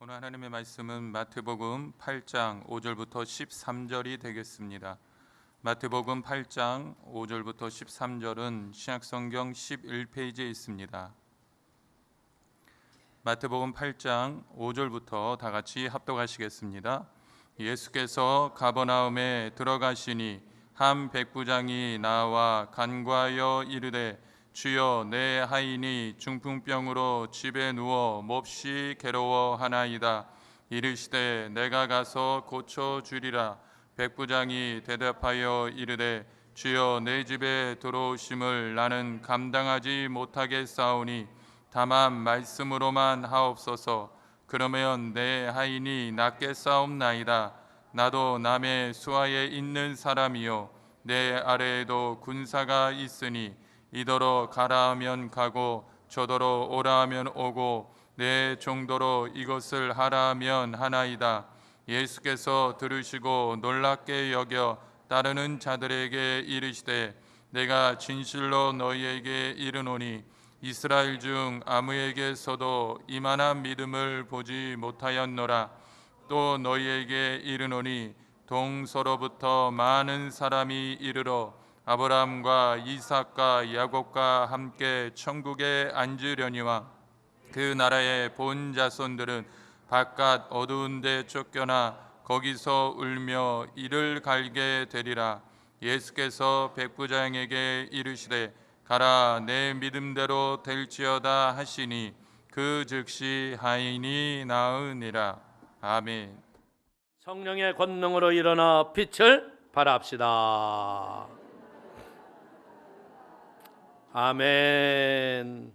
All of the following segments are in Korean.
오늘 하나님의 말씀은 마태복음 8장 5절부터 13절이 되겠습니다. 마태복음 8장 5절부터 13절은 신약성경 11페이지에 있습니다. 마태복음 8장 5절부터 다 같이 합독하시겠습니다. 예수께서 가버나움에 들어가시니 한 백부장이 나와 간구하여 이르되 주여, 내 하인이 중풍병으로 집에 누워 몹시 괴로워하나이다. 이르시되 내가 가서 고쳐주리라. 백부장이 대답하여 이르되 주여, 내 집에 들어오심을 나는 감당하지 못하겠사오니 다만 말씀으로만 하옵소서. 그러면 내 하인이 낫겠사옵나이다. 나도 남의 수하에 있는 사람이요 내 아래에도 군사가 있으니 이더러 가라 하면 가고 저더러 오라 하면 오고 내 정도로 이것을 하라 하면 하나이다. 예수께서 들으시고 놀랍게 여겨 따르는 자들에게 이르시되 내가 진실로 너희에게 이르노니 이스라엘 중 아무에게서도 이만한 믿음을 보지 못하였노라. 또 너희에게 이르노니 동서로부터 많은 사람이 이르러 아브라함과 이삭과 야곱과 함께 천국에 앉으려니와 그 나라의 본 자손들은 바깥 어두운 데 쫓겨나 거기서 울며 이를 갈게 되리라. 예수께서 백부장에게 이르시되 가라, 내 믿음대로 될지어다 하시니 그 즉시 하인이 나으니라. 아멘. 성령의 권능으로 일어나 빛을 발합시다. 아멘.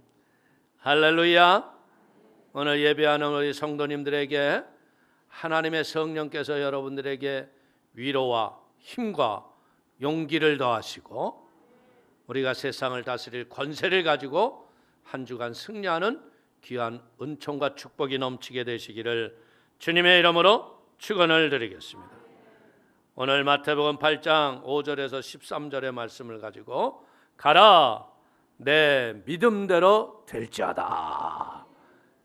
할렐루야. 오늘 예배하는 우리 성도님들에게 하나님의 성령께서 여러분들에게 위로와 힘과 용기를 더하시고 우리가 세상을 다스릴 권세를 가지고 한 주간 승리하는 귀한 은총과 축복이 넘치게 되시기를 주님의 이름으로 축원을 드리겠습니다. 오늘 마태복음 8장 5절에서 13절의 말씀을 가지고 가라, 내 믿음대로 될지어다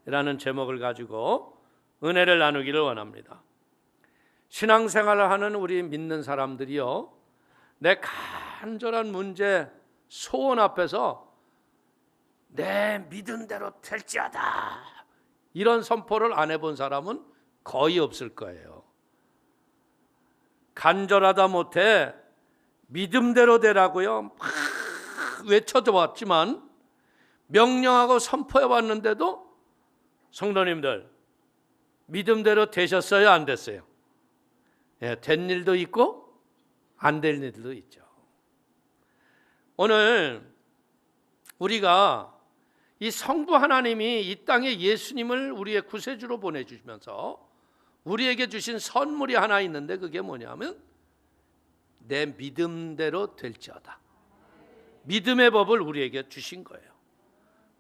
라는 제목을 가지고 은혜를 나누기를 원합니다. 신앙생활을 하는 우리 믿는 사람들이요, 내 간절한 문제, 소원 앞에서 내 믿음대로 될지어다 이런 선포를 안 해본 사람은 거의 없을 거예요. 간절하다 못해 믿음대로 되라고요 막 외쳐봤지만 명령하고 선포해봤는데도 성도님들 믿음대로 되셨어요? 안 됐어요? 예, 된 일도 있고 안 될 일도 있죠. 오늘 우리가 이 성부 하나님이 이 땅에 예수님을 우리의 구세주로 보내주시면서 우리에게 주신 선물이 하나 있는데 그게 뭐냐면 내 믿음대로 될지어다. 믿음의 법을 우리에게 주신 거예요.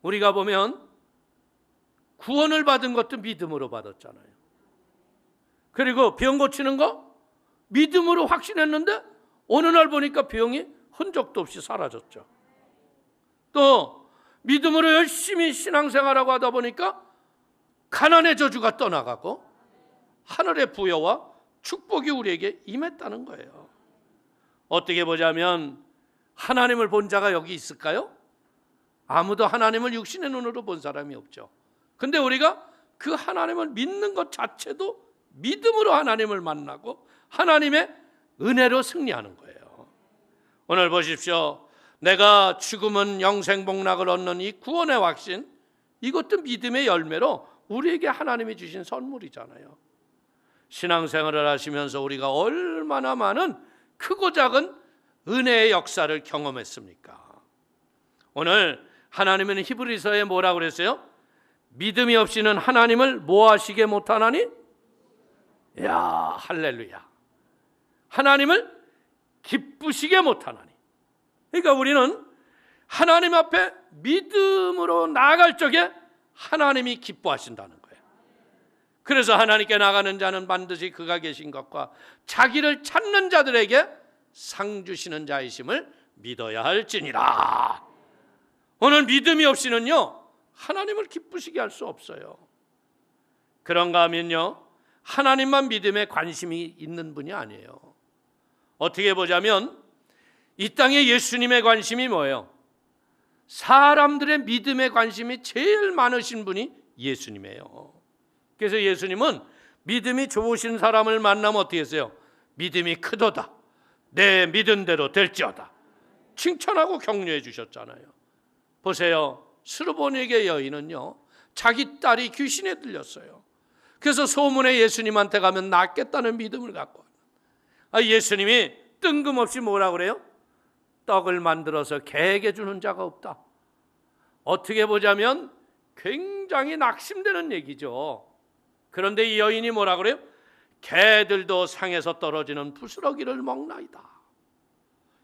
우리가 보면 구원을 받은 것도 믿음으로 받았잖아요. 그리고 병 고치는 거 믿음으로 확신했는데 어느 날 보니까 병이 흔적도 없이 사라졌죠. 또 믿음으로 열심히 신앙생활하고 하다 보니까 가난의 저주가 떠나가고 하늘의 부여와 축복이 우리에게 임했다는 거예요. 어떻게 보자면 하나님을 본 자가 여기 있을까요? 아무도 하나님을 육신의 눈으로 본 사람이 없죠. 근데 우리가 그 하나님을 믿는 것 자체도 믿음으로 하나님을 만나고 하나님의 은혜로 승리하는 거예요. 오늘 보십시오. 내가 죽으면 영생복락을 얻는 이 구원의 확신, 이것도 믿음의 열매로 우리에게 하나님이 주신 선물이잖아요. 신앙생활을 하시면서 우리가 얼마나 많은 크고 작은 은혜의 역사를 경험했습니까? 오늘 하나님은 히브리서에 뭐라고 그랬어요? 믿음이 없이는 하나님을 뭐 하시게 못하나니? 야, 할렐루야. 하나님을 기쁘시게 못하나니. 그러니까 우리는 하나님 앞에 믿음으로 나아갈 적에 하나님이 기뻐하신다는 거예요. 그래서 하나님께 나가는 자는 반드시 그가 계신 것과 자기를 찾는 자들에게 상 주시는 자이심을 믿어야 할지니라. 오늘 믿음이 없이는요 하나님을 기쁘시게 할 수 없어요. 그런가 하면요, 하나님만 믿음에 관심이 있는 분이 아니에요. 어떻게 보자면 이 땅에 예수님의 관심이 뭐예요? 사람들의 믿음에 관심이 제일 많으신 분이 예수님이에요. 그래서 예수님은 믿음이 좋으신 사람을 만나면 어떻게 했어요? 믿음이 크도다, 내 믿은 대로 될지어다, 칭찬하고 격려해 주셨잖아요. 보세요, 스르보니게 여인은요, 자기 딸이 귀신에 들렸어요. 그래서 소문에 예수님한테 가면 낫겠다는 믿음을 갖고, 예수님이 뜬금없이 뭐라 그래요? 떡을 만들어서 개에게 주는 자가 없다. 어떻게 보자면 굉장히 낙심되는 얘기죠. 그런데 이 여인이 뭐라 그래요? 개들도 상에서 떨어지는 부스러기를 먹나이다.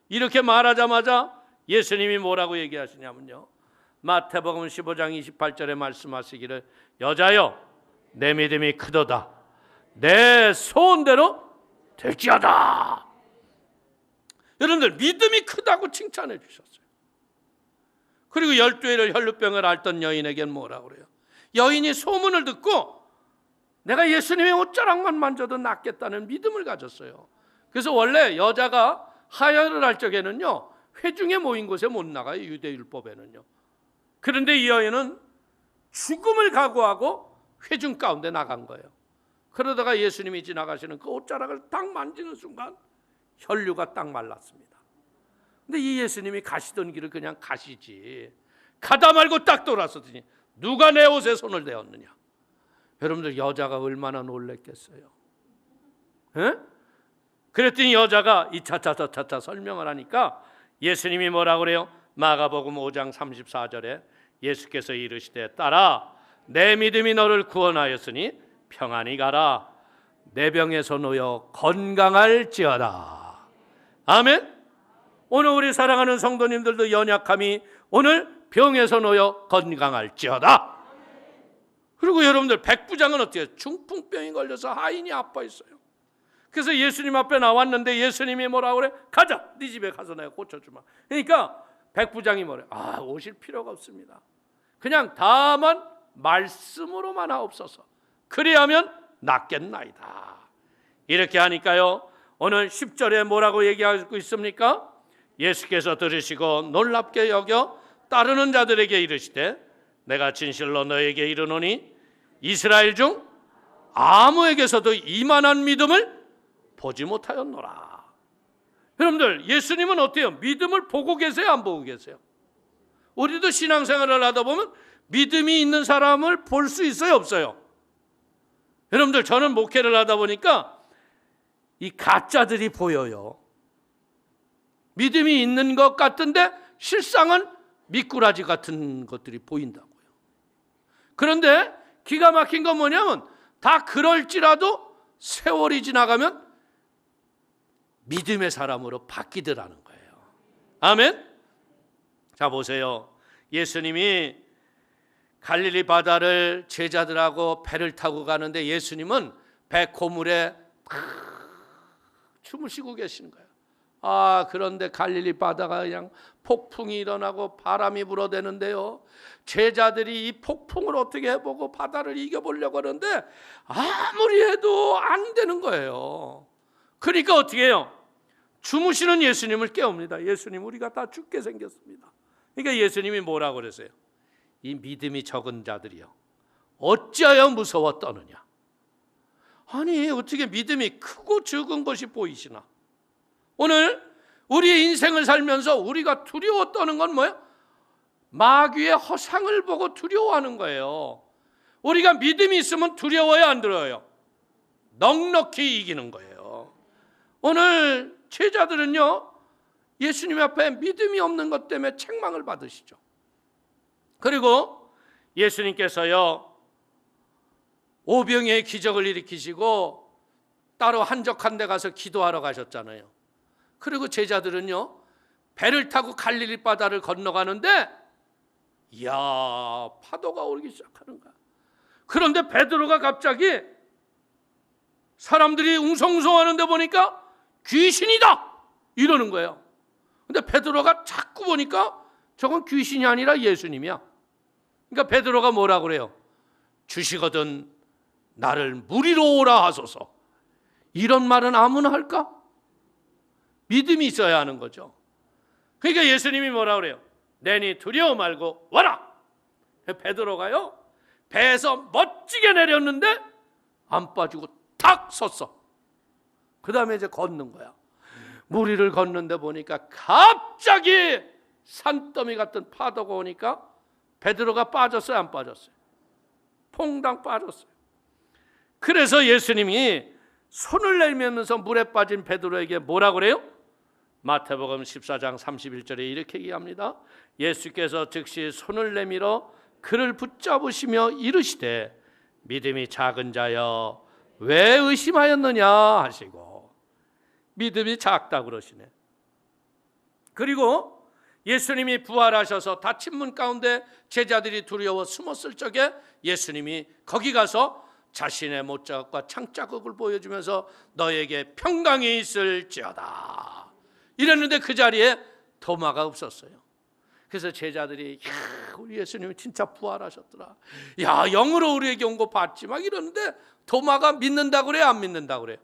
이렇게 말하자마자 예수님이 뭐라고 얘기하시냐면요, 마태복음 15장 28절에 말씀하시기를, 여자여, 내 믿음이 크도다, 내 소원대로 될지어다. 여러분들, 믿음이 크다고 칭찬해 주셨어요. 그리고 12회를 혈루병을 앓던 여인에겐 뭐라고 그래요? 여인이 소문을 듣고 내가 예수님의 옷자락만 만져도 낫겠다는 믿음을 가졌어요. 그래서 원래 여자가 하혈을 할 적에는요, 회중에 모인 곳에 못 나가요, 유대율법에는요. 그런데 이 여인은 죽음을 각오하고 회중 가운데 나간 거예요. 그러다가 예수님이 지나가시는 그 옷자락을 딱 만지는 순간 혈류가 딱 말랐습니다. 근데 이 예수님이 가시던 길을 그냥 가시지, 가다 말고 딱 돌아서더니 누가 내 옷에 손을 대었느냐. 여러분들, 여자가 얼마나 놀랬겠어요. 에? 그랬더니 여자가 이 차차차차 설명을 하니까 예수님이 뭐라고 그래요? 마가복음 5장 34절에 예수께서 이르시되, 딸아, 내 믿음이 너를 구원하였으니 평안히 가라, 내 병에서 놓여 건강할지어다. 아멘. 오늘 우리 사랑하는 성도님들도 연약함이 오늘 병에서 놓여 건강할지어다. 그리고 여러분들, 백부장은 어때요? 중풍병이 걸려서 하인이 아파 있어요. 그래서 예수님 앞에 나왔는데 예수님이 뭐라고 그래? 가자, 네 집에 가서 내가 고쳐주마. 그러니까 백부장이 뭐래? 오실 필요가 없습니다. 그냥 다만 말씀으로만 하옵소서. 그리하면 낫겠나이다. 이렇게 하니까요, 오늘 10절에 뭐라고 얘기하고 있습니까? 예수께서 들으시고 놀랍게 여겨 따르는 자들에게 이르시되, 내가 진실로 너에게 이르노니 이스라엘 중 아무에게서도 이만한 믿음을 보지 못하였노라. 여러분들, 예수님은 어때요? 믿음을 보고 계세요, 안 보고 계세요? 우리도 신앙생활을 하다 보면 믿음이 있는 사람을 볼 수 있어요, 없어요? 여러분들, 저는 목회를 하다 보니까 이 가짜들이 보여요. 믿음이 있는 것 같은데 실상은 미꾸라지 같은 것들이 보인다고요. 그런데 기가 막힌 건 뭐냐면, 다 그럴지라도 세월이 지나가면 믿음의 사람으로 바뀌더라는 거예요. 아멘. 자, 보세요. 예수님이 갈릴리 바다를 제자들하고 배를 타고 가는데 예수님은 배 고물에 주무시고 계시는 거예요. 그런데 갈릴리 바다가 그냥 폭풍이 일어나고 바람이 불어대는데요, 제자들이 이 폭풍을 어떻게 해보고 바다를 이겨보려고 하는데 아무리 해도 안 되는 거예요. 그러니까 어떻게 해요? 주무시는 예수님을 깨웁니다. 예수님, 우리가 다 죽게 생겼습니다. 그러니까 예수님이 뭐라고 그러세요? 이 믿음이 적은 자들이요, 어찌하여 무서워 떠느냐. 아니, 어떻게 믿음이 크고 적은 것이 보이시나? 오늘 우리의 인생을 살면서 우리가 두려워 떠는 건 뭐예요? 마귀의 허상을 보고 두려워하는 거예요. 우리가 믿음이 있으면 두려워요, 안 두려워요? 넉넉히 이기는 거예요. 오늘 제자들은요, 예수님 앞에 믿음이 없는 것 때문에 책망을 받으시죠. 그리고 예수님께서요, 오병이의 기적을 일으키시고 따로 한적한 데 가서 기도하러 가셨잖아요. 그리고 제자들은요, 배를 타고 갈릴리 바다를 건너가는데 이야, 파도가 오르기 시작하는 거야. 그런데 베드로가 갑자기 사람들이 웅성웅성하는데 보니까 귀신이다 이러는 거예요. 근데 베드로가 자꾸 보니까 저건 귀신이 아니라 예수님이야. 그러니까 베드로가 뭐라고 그래요? 주시거든 나를 무리로 오라 하소서. 이런 말은 아무나 할까? 믿음이 있어야 하는 거죠. 그러니까 예수님이 뭐라 그래요? 내니 두려워 말고 와라. 베드로가요, 배에서 멋지게 내렸는데 안 빠지고 탁 섰어. 그 다음에 이제 걷는 거야. 무리를 걷는데 보니까 갑자기 산더미 같은 파도가 오니까 베드로가 빠졌어요, 안 빠졌어요? 퐁당 빠졌어요. 그래서 예수님이 손을 내밀면서 물에 빠진 베드로에게 뭐라 그래요? 마태복음 14장 31절에 이렇게 얘기합니다. 예수께서 즉시 손을 내밀어 그를 붙잡으시며 이르시되 믿음이 작은 자여 왜 의심하였느냐 하시고, 믿음이 작다 그러시네. 그리고 예수님이 부활하셔서 닫힌 문 가운데 제자들이 두려워 숨었을 적에 예수님이 거기 가서 자신의 못자국과 창자국을 보여주면서 너에게 평강이 있을지어다 이랬는데 그 자리에 도마가 없었어요. 그래서 제자들이 야, 우리 예수님이 진짜 부활하셨더라. 야, 영으로 우리에게 온 거 봤지 막 이러는데 도마가 믿는다고 그래요, 안 믿는다고 그래요?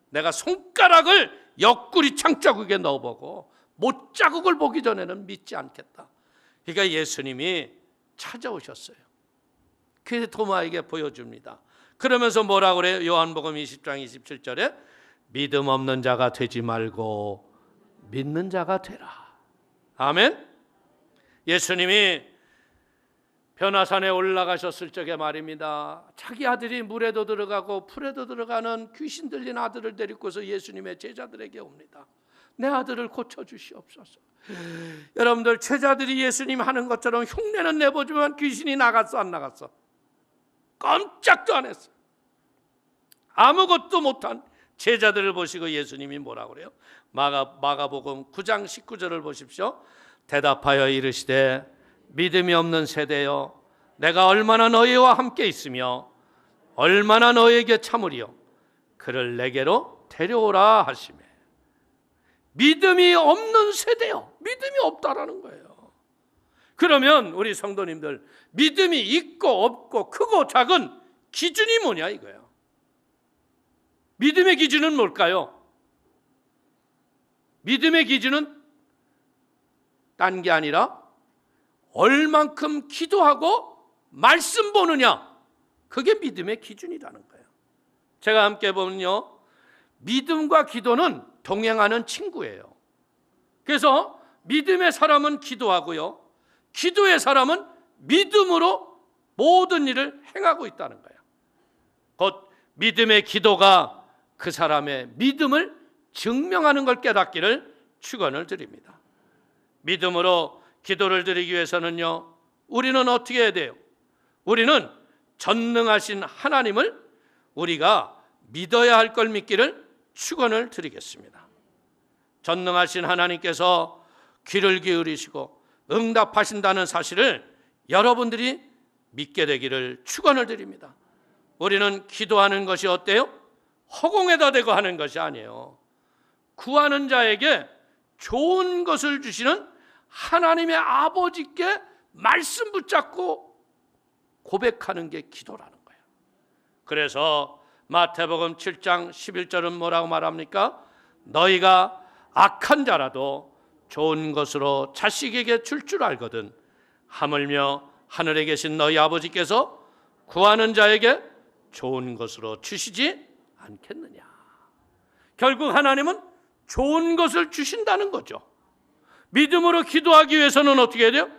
내가 손가락을 옆구리 창자국에 넣어보고 못자국을 보기 전에는 믿지 않겠다. 그러니까 예수님이 찾아오셨어요. 그래서 도마에게 보여줍니다. 그러면서 뭐라 그래요? 요한복음 20장 27절에 믿음 없는 자가 되지 말고 믿는 자가 되라. 아멘. 예수님이 변화산에 올라가셨을 적에 말입니다. 자기 아들이 물에도 들어가고 풀에도 들어가는 귀신 들린 아들을 데리고서 예수님의 제자들에게 옵니다. 내 아들을 고쳐주시옵소서. 여러분들, 제자들이 예수님 하는 것처럼 흉내는 내보지만 귀신이 나갔어, 안 나갔어? 깜짝도 안 했어. 아무것도 못한 제자들을 보시고 예수님이 뭐라고 그래요? 마가복음 9장 19절을 보십시오. 대답하여 이르시되 믿음이 없는 세대여 내가 얼마나 너희와 함께 있으며 얼마나 너희에게 참으리요 그를 내게로 데려오라 하시매. 믿음이 없는 세대요. 믿음이 없다라는 거예요. 그러면 우리 성도님들, 믿음이 있고 없고 크고 작은 기준이 뭐냐 이거예요. 믿음의 기준은 뭘까요? 믿음의 기준은 딴 게 아니라 얼만큼 기도하고 말씀 보느냐, 그게 믿음의 기준이라는 거예요. 제가 함께 보면요, 믿음과 기도는 동행하는 친구예요. 그래서 믿음의 사람은 기도하고요, 기도의 사람은 믿음으로 모든 일을 행하고 있다는 거예요. 곧 믿음의 기도가 그 사람의 믿음을 증명하는 걸 깨닫기를 축원을 드립니다. 믿음으로 기도를 드리기 위해서는요, 우리는 어떻게 해야 돼요? 우리는 전능하신 하나님을 우리가 믿어야 할 걸 믿기를 축원을 드리겠습니다. 전능하신 하나님께서 귀를 기울이시고 응답하신다는 사실을 여러분들이 믿게 되기를 축원을 드립니다. 우리는 기도하는 것이 어때요? 허공에다 대고 하는 것이 아니에요. 구하는 자에게 좋은 것을 주시는 하나님의 아버지께 말씀 붙잡고 고백하는 게 기도라는 거예요. 그래서 마태복음 7장 11절은 뭐라고 말합니까? 너희가 악한 자라도 좋은 것으로 자식에게 줄 줄 알거든 하물며 하늘에 계신 너희 아버지께서 구하는 자에게 좋은 것으로 주시지 않겠느냐. 결국 하나님은 좋은 것을 주신다는 거죠. 믿음으로 기도하기 위해서는 어떻게 해야 돼요?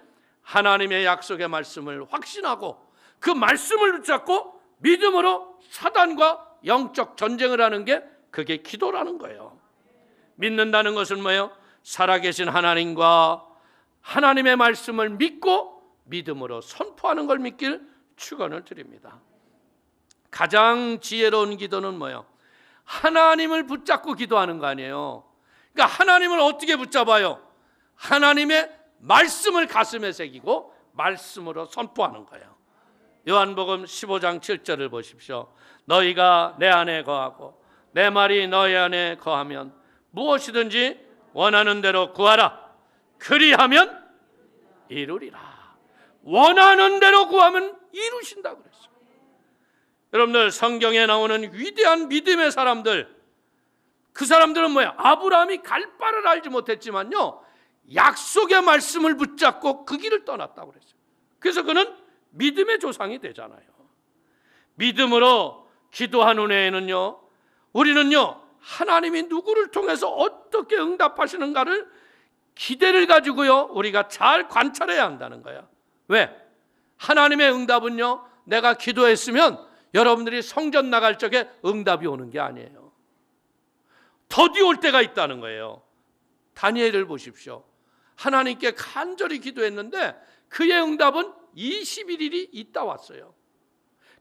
하나님의 약속의 말씀을 확신하고 그 말씀을 붙잡고 믿음으로 사단과 영적 전쟁을 하는 게 그게 기도라는 거예요. 믿는다는 것은 뭐예요? 살아계신 하나님과 하나님의 말씀을 믿고 믿음으로 선포하는 걸 믿길 축원을 드립니다. 가장 지혜로운 기도는 뭐예요? 하나님을 붙잡고 기도하는 거 아니에요. 그러니까 하나님을 어떻게 붙잡아요? 하나님의 말씀을 가슴에 새기고 말씀으로 선포하는 거예요. 요한복음 15장 7절을 보십시오. 너희가 내 안에 거하고 내 말이 너희 안에 거하면 무엇이든지 원하는 대로 구하라. 그리하면 이루리라. 원하는 대로 구하면 이루신다고 그랬어요. 여러분들 성경에 나오는 위대한 믿음의 사람들, 그 사람들은 뭐야? 아브라함이 갈 바를 알지 못했지만요, 약속의 말씀을 붙잡고 그 길을 떠났다고 그랬어요. 그래서 그는 믿음의 조상이 되잖아요. 믿음으로 기도한 후에는요, 우리는요, 하나님이 누구를 통해서 어떻게 응답하시는가를 기대를 가지고요, 우리가 잘 관찰해야 한다는 거예요. 왜? 하나님의 응답은요, 내가 기도했으면 여러분들이 성전 나갈 적에 응답이 오는 게 아니에요. 더디 올 때가 있다는 거예요. 다니엘을 보십시오. 하나님께 간절히 기도했는데 그의 응답은 21일이 있다 왔어요.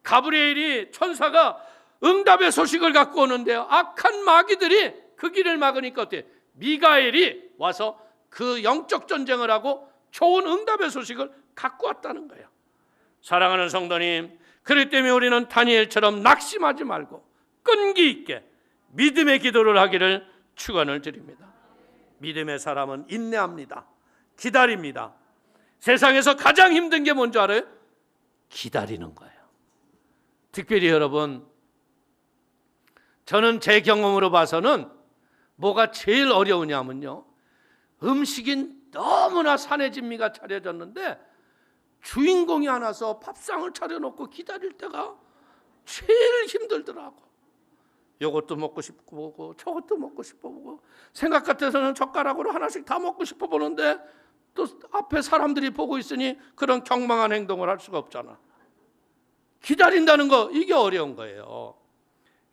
가브리엘이 천사가 응답의 소식을 갖고 오는데요, 악한 마귀들이 그 길을 막으니까 어때요? 미가엘이 와서 그 영적 전쟁을 하고 좋은 응답의 소식을 갖고 왔다는 거예요. 사랑하는 성도님, 그렇기 때문에 우리는 다니엘처럼 낙심하지 말고 끈기 있게 믿음의 기도를 하기를 축원을 드립니다. 믿음의 사람은 인내합니다. 기다립니다. 세상에서 가장 힘든 게 뭔지 알아요? 기다리는 거예요. 특별히 여러분, 저는 제 경험으로 봐서는 뭐가 제일 어려우냐면요, 음식이 너무나 산해진미가 차려졌는데 주인공이 안 와서 밥상을 차려놓고 기다릴 때가 제일 힘들더라고. 이것도 먹고 싶고 보고 저것도 먹고 싶어 보고, 생각 같아서는 젓가락으로 하나씩 다 먹고 싶어 보는데 또 앞에 사람들이 보고 있으니 그런 경망한 행동을 할 수가 없잖아. 기다린다는 거, 이게 어려운 거예요.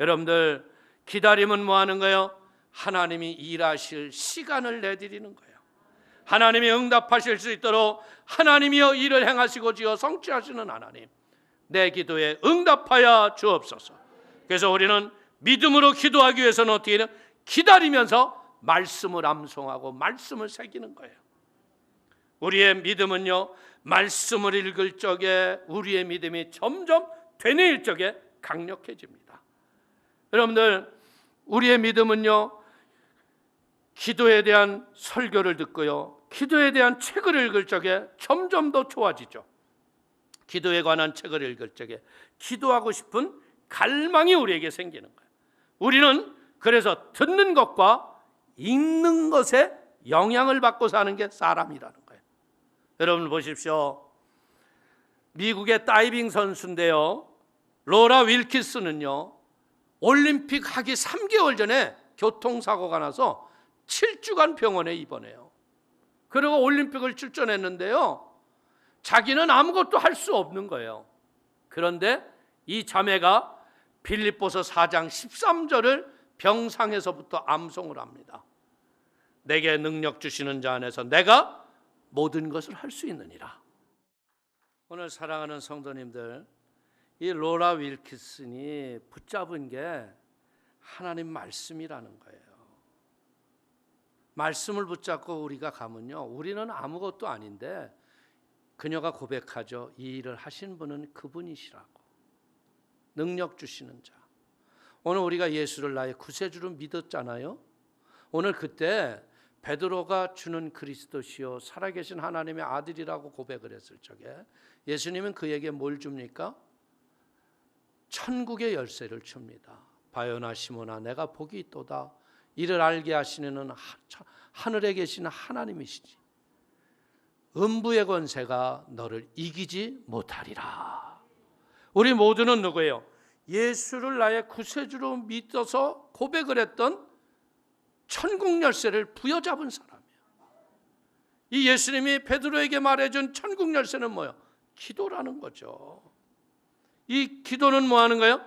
여러분들, 기다림은 뭐 하는 거예요? 하나님이 일하실 시간을 내드리는 거예요. 하나님이 응답하실 수 있도록 하나님이여 일을 행하시고 지어 성취하시는 하나님, 내 기도에 응답하여 주옵소서. 그래서 우리는 믿음으로 기도하기 위해서는 어떻게 해요? 기다리면서 말씀을 암송하고 말씀을 새기는 거예요. 우리의 믿음은요, 말씀을 읽을 적에 우리의 믿음이 점점 되뇌일 적에 강력해집니다. 여러분들, 우리의 믿음은요, 기도에 대한 설교를 듣고요, 기도에 대한 책을 읽을 적에 점점 더 좋아지죠. 기도에 관한 책을 읽을 적에 기도하고 싶은 갈망이 우리에게 생기는 거예요. 우리는 그래서 듣는 것과 읽는 것에 영향을 받고 사는 게 사람이라는 거예요. 여러분 보십시오. 미국의 다이빙 선수인데요, 로라 윌키스는요, 올림픽 하기 3개월 전에 교통사고가 나서 7주간 병원에 입원해요. 그리고 올림픽을 출전했는데요, 자기는 아무것도 할 수 없는 거예요. 그런데 이 자매가 빌립보서 4장 13절을 병상에서부터 암송을 합니다. 내게 능력 주시는 자 안에서 내가 모든 것을 할 수 있느니라. 오늘 사랑하는 성도님들, 이 로라 윌키슨이 붙잡은 게 하나님 말씀이라는 거예요. 말씀을 붙잡고 우리가 가면요, 우리는 아무것도 아닌데 그녀가 고백하죠. 이 일을 하신 분은 그분이시라고. 능력 주시는 자. 오늘 우리가 예수를 나의 구세주로 믿었잖아요. 오늘 그때 베드로가 주는 그리스도시요 살아계신 하나님의 아들이라고 고백을 했을 적에 예수님은 그에게 뭘 줍니까? 천국의 열쇠를 줍니다. 바요나 시모나, 내가 복이 있도다. 이를 알게 하시는 하늘에 계시는 하나님이시지. 음부의 권세가 너를 이기지 못하리라. 우리 모두는 누구예요? 예수를 나의 구세주로 믿어서 고백을 했던 천국 열쇠를 부여잡은 사람이에요. 이 예수님이 베드로에게 말해준 천국 열쇠는 뭐예요? 기도라는 거죠. 이 기도는 뭐 하는 거예요?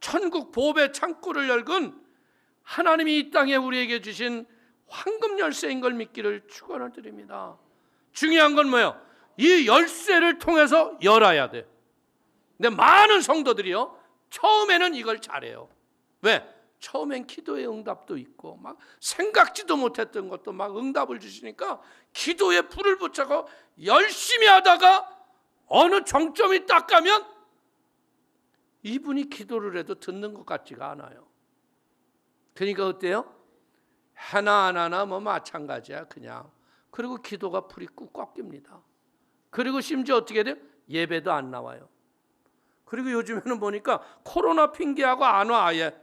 천국 보배 창고를 열건 하나님이 이 땅에 우리에게 주신 황금 열쇠인 걸 믿기를 축원을 드립니다. 중요한 건 뭐예요? 이 열쇠를 통해서 열어야 돼. 근데 많은 성도들이요, 처음에는 이걸 잘해요. 왜? 처음엔 기도의 응답도 있고 막 생각지도 못했던 것도 막 응답을 주시니까 기도에 불을 붙잡고 열심히 하다가 어느 정점이 딱 가면 이분이 기도를 해도 듣는 것 같지가 않아요. 그러니까 어때요? 하나하나 뭐 마찬가지야 그냥. 그리고 기도가 불이 꾹 꺾입니다. 그리고 심지어 어떻게 돼요? 예배도 안 나와요. 그리고 요즘에는 보니까 코로나 핑계하고 안 와 아예.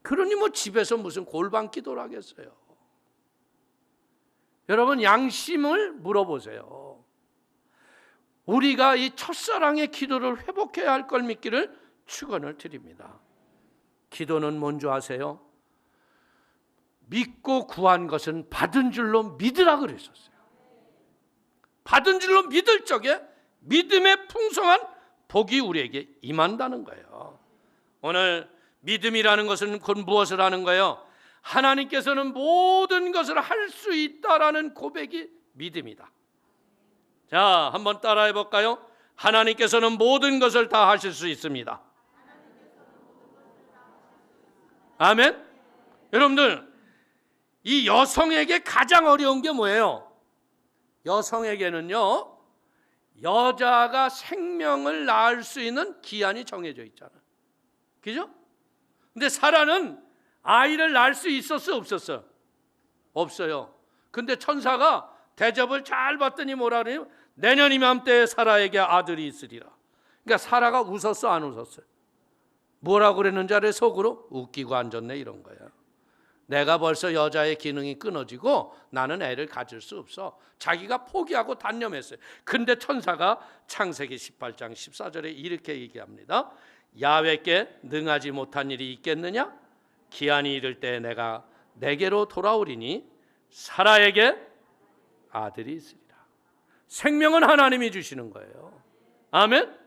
그러니 뭐 집에서 무슨 골방 기도를 하겠어요. 여러분 양심을 물어보세요. 우리가 이 첫사랑의 기도를 회복해야 할 걸 믿기를 축원을 드립니다. 기도는 뭔지 아세요? 믿고 구한 것은 받은 줄로 믿으라 그랬었어요. 받은 줄로 믿을 적에 믿음의 풍성한 복이 우리에게 임한다는 거예요. 오늘 믿음이라는 것은 곧 무엇을 하는 거예요? 하나님께서는 모든 것을 할 수 있다라는 고백이 믿음이다. 자, 한번 따라해 볼까요? 하나님께서는 모든 것을 다 하실 수 있습니다. 아멘. 여러분들, 이 여성에게 가장 어려운 게 뭐예요? 여성에게는요, 여자가 생명을 낳을 수 있는 기한이 정해져 있잖아요. 그죠? 근데 사라는 아이를 낳을 수 있었어, 없었어? 없어요. 근데 천사가 대접을 잘 받더니 뭐라 그래요? 내년 이맘때에 사라에게 아들이 있으리라. 그러니까 사라가 웃었어, 안 웃었어요? 뭐라고 그랬는지 알아요? 속으로 웃기고 앉았네 이런 거예요. 내가 벌써 여자의 기능이 끊어지고 나는 애를 가질 수 없어. 자기가 포기하고 단념했어요. 근데 천사가 창세기 18장 14절에 이렇게 얘기합니다. 야훼께 능하지 못한 일이 있겠느냐? 기한이 이를 때 내가 내게로 돌아오리니 사라에게 아들이 있으리라. 생명은 하나님이 주시는 거예요. 아멘.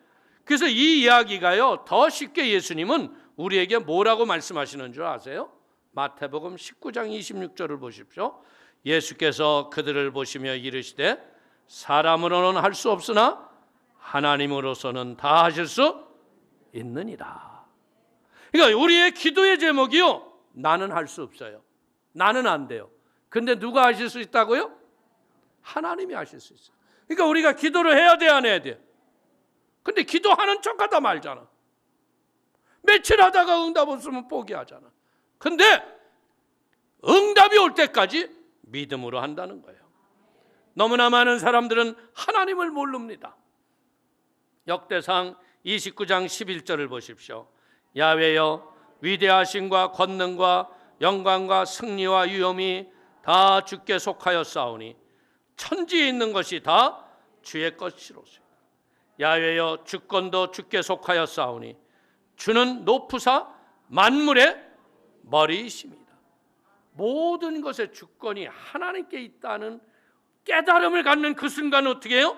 그래서 이 이야기가요, 더 쉽게 예수님은 우리에게 뭐라고 말씀하시는 줄 아세요? 마태복음 19장 26절을 보십시오. 예수께서 그들을 보시며 이르시되 사람으로는 할 수 없으나 하나님으로서는 다 하실 수 있느니라. 그러니까 우리의 기도의 제목이요, 나는 할 수 없어요. 나는 안 돼요. 근데 누가 하실 수 있다고요? 하나님이 하실 수 있어요. 그러니까 우리가 기도를 해야 돼, 안 해야 돼? 근데 기도하는 척하다 말잖아. 며칠 하다가 응답 없으면 포기하잖아. 근데 응답이 올 때까지 믿음으로 한다는 거예요. 너무나 많은 사람들은 하나님을 모릅니다. 역대상 29장 11절을 보십시오. 야훼여 위대하심과 권능과 영광과 승리와 위엄이 다 주께 속하였사오니 천지에 있는 것이 다 주의 것이로소이다. 야훼여 주권도 주께 속하였사오니 주는 높으사 만물의 머리이십니다. 모든 것의 주권이 하나님께 있다는 깨달음을 갖는 그 순간 어떻게 해요?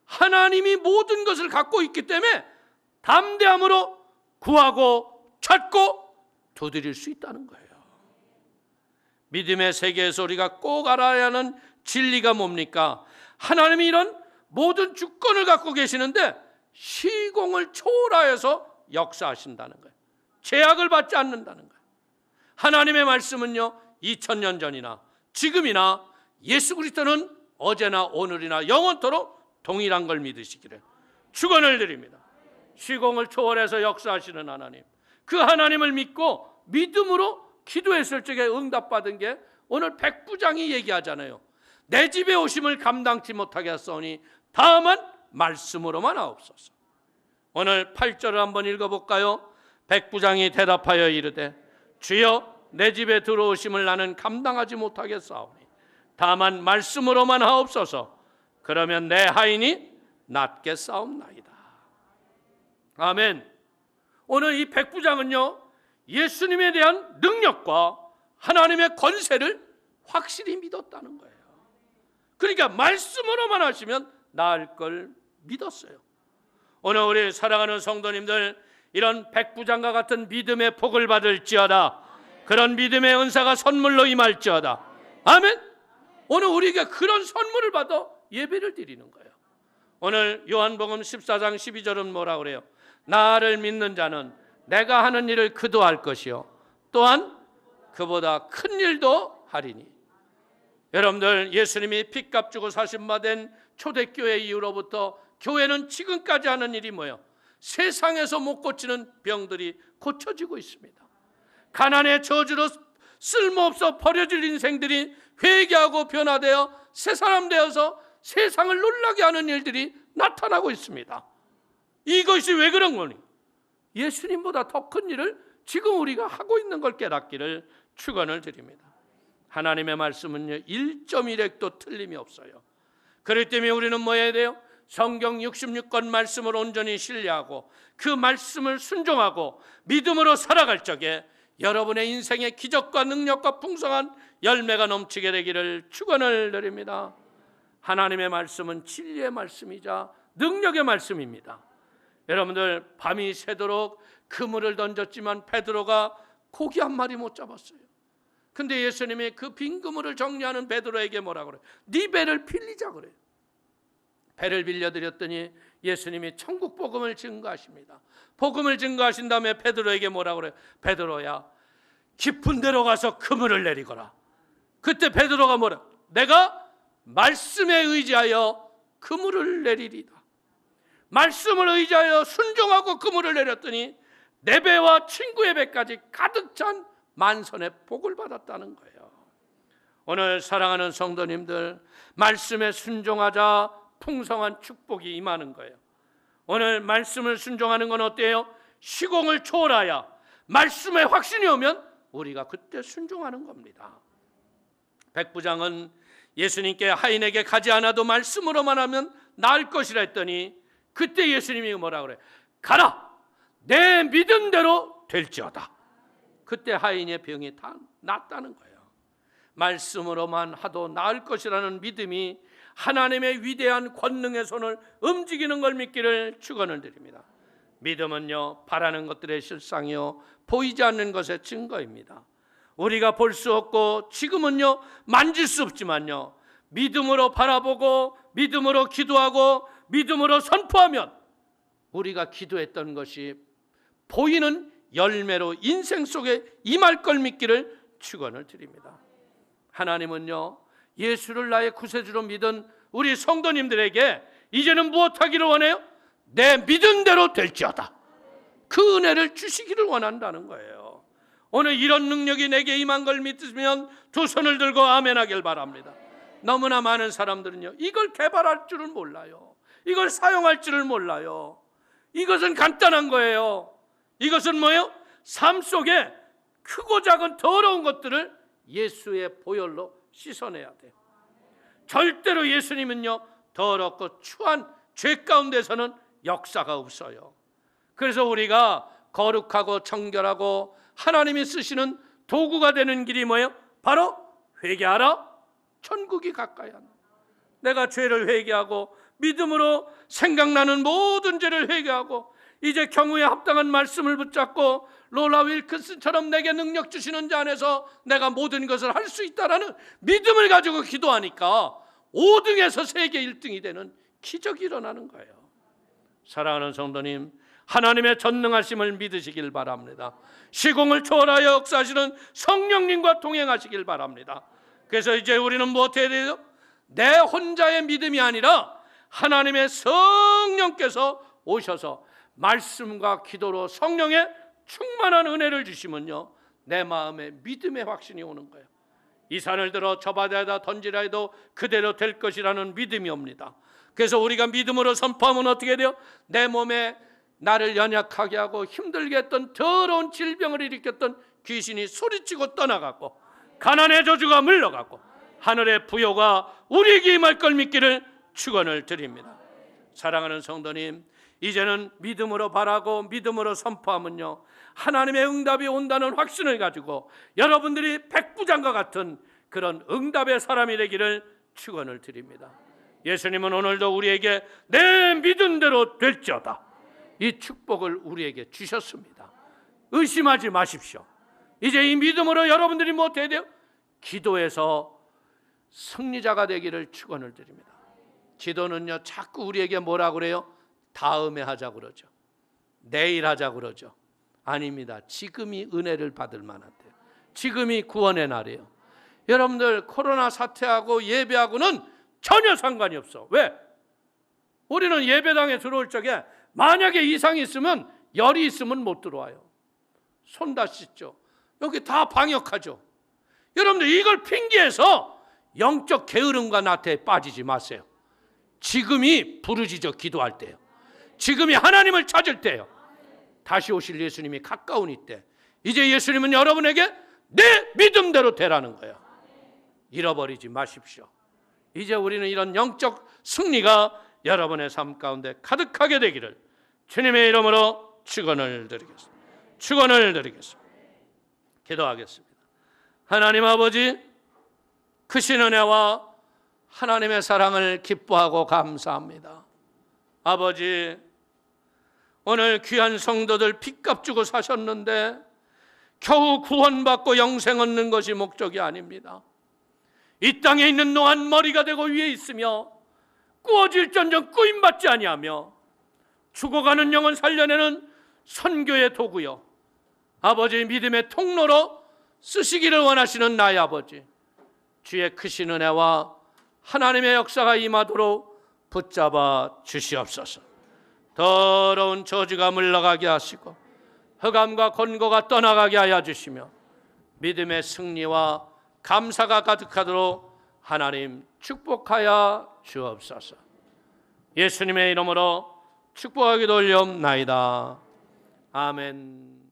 하나님이 모든 것을 갖고 있기 때문에 담대함으로 구하고 찾고 두드릴 수 있다는 거예요. 믿음의 세계에서 우리가 꼭 알아야 하는 진리가 뭡니까? 하나님이 이런 모든 주권을 갖고 계시는데 시공을 초월하여서 역사하신다는 거예요. 제약을 받지 않는다는 거예요. 하나님의 말씀은요, 2000년 전이나 지금이나 예수 그리스도는 어제나 오늘이나 영원토록 동일한 걸 믿으시기를 축원을 드립니다. 시공을 초월해서 역사하시는 하나님, 그 하나님을 믿고 믿음으로 기도했을 적에 응답받은 게 오늘 백부장이 얘기하잖아요. 내 집에 오심을 감당치 못하게 하사오니 다만 말씀으로만 하옵소서. 오늘 8절을 한번 읽어볼까요? 백부장이 대답하여 이르되 주여 내 집에 들어오심을 나는 감당하지 못하겠사오니 다만 말씀으로만 하옵소서. 그러면 내 하인이 낫겠사옵나이다. 아멘. 오늘 이 백부장은요, 예수님에 대한 능력과 하나님의 권세를 확실히 믿었다는 거예요. 그러니까 말씀으로만 하시면 나을 걸 믿었어요. 오늘 우리 사랑하는 성도님들, 이런 백부장과 같은 믿음의 복을 받을지어다. 그런 믿음의 은사가 선물로 임할지어다. 아멘. 오늘 우리가 그런 선물을 받아 예배를 드리는 거예요. 오늘 요한복음 14장 12절은 뭐라 그래요? 나를 믿는 자는 내가 하는 일을 그도 할 것이요 또한 그보다 큰 일도 하리니. 여러분들, 예수님이 핏값 주고 사신 바 된 초대교회 이후로부터 교회는 지금까지 하는 일이 뭐예요? 세상에서 못 고치는 병들이 고쳐지고 있습니다. 가난의 저주로 쓸모없어 버려질 인생들이 회개하고 변화되어 새 사람 되어서 세상을 놀라게 하는 일들이 나타나고 있습니다. 이것이 왜 그런 거니? 예수님보다 더 큰 일을 지금 우리가 하고 있는 걸 깨닫기를 축원을 드립니다. 하나님의 말씀은요 1.1획도 틀림이 없어요. 그렇기 때문에 우리는 뭐 해야 돼요? 성경 66권 말씀을 온전히 신뢰하고 그 말씀을 순종하고 믿음으로 살아갈 적에 여러분의 인생의 기적과 능력과 풍성한 열매가 넘치게 되기를 축원을 드립니다. 하나님의 말씀은 진리의 말씀이자 능력의 말씀입니다. 여러분들 밤이 새도록 그물을 던졌지만 베드로가 고기 한 마리 못 잡았어요. 근데 예수님이 그 빈 그물을 정리하는 베드로에게 뭐라 그래요? 네 배를 빌리자 그래요. 배를 빌려드렸더니 예수님이 천국 복음을 증거하십니다. 복음을 증거하신 다음에 베드로에게 뭐라 그래요? 베드로야 깊은 데로 가서 그물을 내리거라. 그때 베드로가 뭐라? 내가 말씀에 의지하여 그물을 내리리다. 말씀을 의지하여 순종하고 그물을 내렸더니 내 배와 친구의 배까지 가득 찬 만선의 복을 받았다는 거예요. 오늘 사랑하는 성도님들, 말씀에 순종하자 풍성한 축복이 임하는 거예요. 오늘 말씀을 순종하는 건 어때요? 시공을 초월하여 말씀에 확신이 오면 우리가 그때 순종하는 겁니다. 백부장은 예수님께 하인에게 가지 않아도 말씀으로만 하면 나을 것이라 했더니 그때 예수님이 뭐라 그래? 가라! 내 믿은 대로 될지어다. 그때 하인의 병이 다 낫다는 거예요. 말씀으로만 하도 나을 것이라는 믿음이 하나님의 위대한 권능의 손을 움직이는 걸 믿기를 축원을 드립니다. 믿음은요 바라는 것들의 실상이요 보이지 않는 것의 증거입니다. 우리가 볼 수 없고 지금은요 만질 수 없지만요 믿음으로 바라보고 믿음으로 기도하고 믿음으로 선포하면 우리가 기도했던 것이 보이는 열매로 인생 속에 임할 걸 믿기를 축원을 드립니다. 하나님은요 예수를 나의 구세주로 믿은 우리 성도님들에게 이제는 무엇하기를 원해요? 내 믿은 대로 될지어다. 그 은혜를 주시기를 원한다는 거예요. 오늘 이런 능력이 내게 임한 걸 믿으면 두 손을 들고 아멘하길 바랍니다. 너무나 많은 사람들은요 이걸 개발할 줄을 몰라요. 이걸 사용할 줄을 몰라요. 이것은 간단한 거예요. 이것은 뭐예요? 삶 속에 크고 작은 더러운 것들을 예수의 보혈로 씻어내야 돼요. 절대로 예수님은요 더럽고 추한 죄 가운데서는 역사가 없어요. 그래서 우리가 거룩하고 정결하고 하나님이 쓰시는 도구가 되는 길이 뭐예요? 바로 회개하라, 천국이 가까이 한다. 내가 죄를 회개하고 믿음으로 생각나는 모든 죄를 회개하고 이제 경우에 합당한 말씀을 붙잡고 로라 윌킨슨처럼 내게 능력 주시는 자 안에서 내가 모든 것을 할 수 있다라는 믿음을 가지고 기도하니까 5등에서 세계 1등이 되는 기적이 일어나는 거예요. 사랑하는 성도님, 하나님의 전능하심을 믿으시길 바랍니다. 시공을 초월하여 역사하시는 성령님과 동행하시길 바랍니다. 그래서 이제 우리는 무엇 해야 돼요? 내 혼자의 믿음이 아니라 하나님의 성령께서 오셔서 말씀과 기도로 성령의 충만한 은혜를 주시면요 내 마음에 믿음의 확신이 오는 거예요. 이 산을 들어 저 바다에다 던지라 해도 그대로 될 것이라는 믿음이 옵니다. 그래서 우리가 믿음으로 선포하면 어떻게 돼요? 내 몸에 나를 연약하게 하고 힘들게 했던 더러운 질병을 일으켰던 귀신이 소리치고 떠나가고 가난의 저주가 물러가고 하늘의 부요가 우리에게 임할 걸 믿기를 축원을 드립니다. 사랑하는 성도님, 이제는 믿음으로 바라고 믿음으로 선포하면요 하나님의 응답이 온다는 확신을 가지고 여러분들이 백부장과 같은 그런 응답의 사람이 되기를 축원을 드립니다. 예수님은 오늘도 우리에게 내 믿은 대로 될지어다 이 축복을 우리에게 주셨습니다. 의심하지 마십시오. 이제 이 믿음으로 여러분들이 못해야 돼요? 기도해서 승리자가 되기를 축원을 드립니다. 기도는요 자꾸 우리에게 뭐라 그래요? 다음에 하자 그러죠. 내일 하자 그러죠. 아닙니다. 지금이 은혜를 받을 만한데요. 지금이 구원의 날이에요. 여러분들 코로나 사태하고 예배하고는 전혀 상관이 없어. 왜? 우리는 예배당에 들어올 적에 만약에 이상이 있으면 열이 있으면 못 들어와요. 손 다 씻죠. 여기 다 방역하죠. 여러분들 이걸 핑계해서 영적 게으름과 나태에 빠지지 마세요. 지금이 부르짖어 기도할 때요. 지금이 하나님을 찾을 때요. 다시 오실 예수님이 가까운 이때. 이제 예수님은 여러분에게 내 믿음대로 되라는 거예요. 잃어버리지 마십시오. 이제 우리는 이런 영적 승리가 여러분의 삶 가운데 가득하게 되기를 주님의 이름으로 축원을 드리겠습니다. 축원을 드리겠습니다. 기도하겠습니다. 하나님 아버지, 크신 은혜와 하나님의 사랑을 기뻐하고 감사합니다. 아버지, 오늘 귀한 성도들 핏값 주고 사셨는데 겨우 구원받고 영생 얻는 것이 목적이 아닙니다. 이 땅에 있는 동안 머리가 되고 위에 있으며 꾸어질전정 꾸임받지 아니하며 죽어가는 영혼 살려내는 선교의 도구요, 아버지 믿음의 통로로 쓰시기를 원하시는 나의 아버지, 주의 크신 은혜와 하나님의 역사가 임하도록 붙잡아 주시옵소서. 더러운 저주가 물러가게 하시고 흑암과 권고가 떠나가게 하여 주시며 믿음의 승리와 감사가 가득하도록 하나님 축복하여 주옵소서. 예수님의 이름으로 축복하기도 올려옵나이다. 아멘.